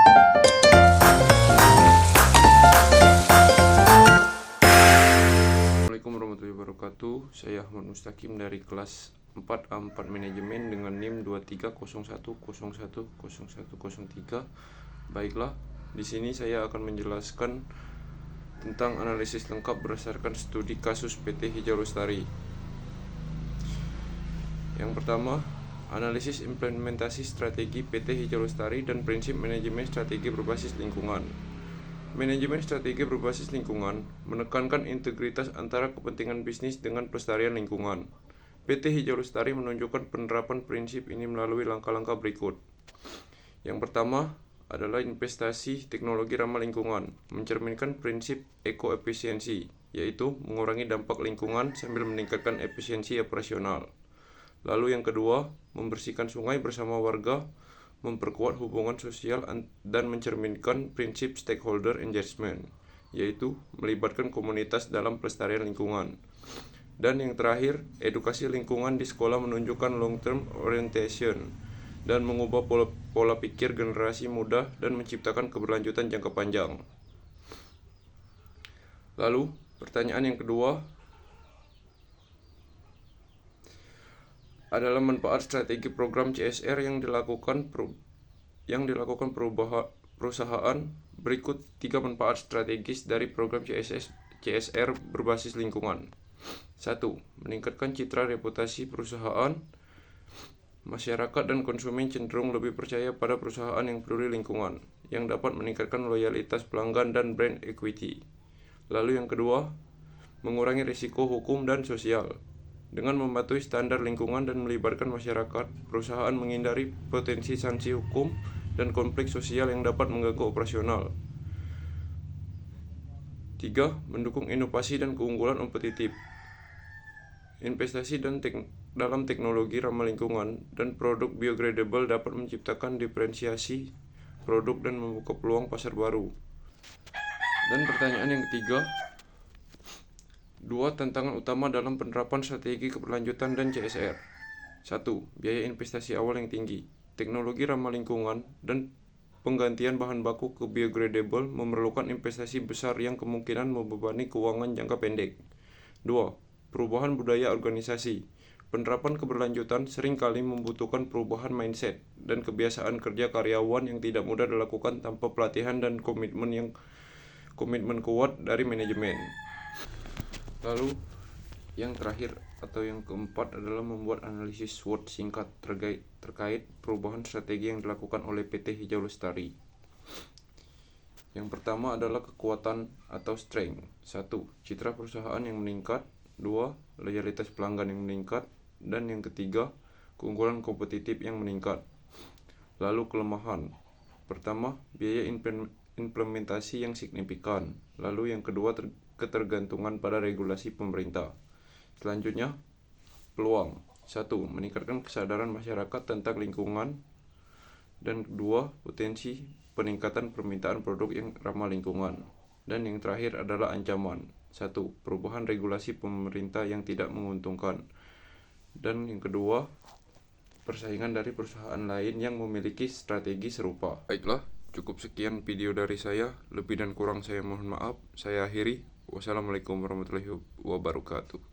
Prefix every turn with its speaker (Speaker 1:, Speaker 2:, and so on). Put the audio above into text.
Speaker 1: Assalamualaikum warahmatullahi wabarakatuh. Saya Ahmad Mustaqim dari kelas 4A4 Manajemen dengan NIM 2301010103. Baiklah, di sini saya akan menjelaskan tentang analisis lengkap berdasarkan studi kasus PT Hijau Lestari. Yang pertama, analisis implementasi strategi PT Hijau Lestari dan prinsip manajemen strategi berbasis lingkungan. Manajemen strategi berbasis lingkungan menekankan integritas antara kepentingan bisnis dengan pelestarian lingkungan. PT Hijau Lestari menunjukkan penerapan prinsip ini melalui langkah-langkah berikut. Yang pertama adalah investasi teknologi ramah lingkungan, mencerminkan prinsip ekoefisiensi, yaitu mengurangi dampak lingkungan sambil meningkatkan efisiensi operasional. Lalu yang kedua, membersihkan sungai bersama warga, memperkuat hubungan sosial dan mencerminkan prinsip stakeholder engagement, yaitu melibatkan komunitas dalam pelestarian lingkungan. Dan yang terakhir, edukasi lingkungan di sekolah menunjukkan long-term orientation dan mengubah pola pikir generasi muda dan menciptakan keberlanjutan jangka panjang. Lalu, pertanyaan yang kedua adalah manfaat strategi program CSR yang dilakukan perusahaan. Berikut 3 manfaat strategis dari program CSR berbasis lingkungan. 1. Meningkatkan citra reputasi perusahaan. Masyarakat dan konsumen cenderung lebih percaya pada perusahaan yang peduli lingkungan, yang dapat meningkatkan loyalitas pelanggan dan brand equity. Lalu yang kedua, mengurangi risiko hukum dan sosial. Dengan mematuhi standar lingkungan dan melibatkan masyarakat, perusahaan menghindari potensi sanksi hukum dan konflik sosial yang dapat mengganggu operasional. 3. Mendukung inovasi dan keunggulan kompetitif. Investasi dalam teknologi ramah lingkungan dan produk biodegradable dapat menciptakan diferensiasi produk dan membuka peluang pasar baru. Dan pertanyaan yang ketiga, 2 tantangan utama dalam penerapan strategi keberlanjutan dan CSR. 1. Biaya investasi awal yang tinggi. Teknologi ramah lingkungan dan penggantian bahan baku ke biodegradable memerlukan investasi besar yang kemungkinan membebani keuangan jangka pendek. 2. Perubahan budaya organisasi. Penerapan keberlanjutan seringkali membutuhkan perubahan mindset dan kebiasaan kerja karyawan yang tidak mudah dilakukan tanpa pelatihan dan komitmen kuat dari manajemen. Lalu, yang terakhir atau yang keempat adalah membuat analisis SWOT singkat terkait perubahan strategi yang dilakukan oleh PT Hijau Lestari. Yang pertama adalah kekuatan atau strength. 1. Citra perusahaan yang meningkat. 2. Loyalitas pelanggan yang meningkat. Dan yang ketiga, keunggulan kompetitif yang meningkat. Lalu kelemahan. Pertama, biaya implementasi yang signifikan. Lalu yang kedua, ketergantungan pada regulasi pemerintah. Selanjutnya, peluang. 1. Meningkatkan kesadaran masyarakat tentang lingkungan. Dan kedua, potensi peningkatan permintaan produk yang ramah lingkungan. Dan yang terakhir adalah ancaman. 1. Perubahan regulasi pemerintah yang tidak menguntungkan. Dan yang kedua, persaingan dari perusahaan lain yang memiliki strategi serupa. Baiklah, cukup sekian video dari saya. Lebih dan kurang saya mohon maaf. Saya akhiri. Wassalamualaikum warahmatullahi wabarakatuh.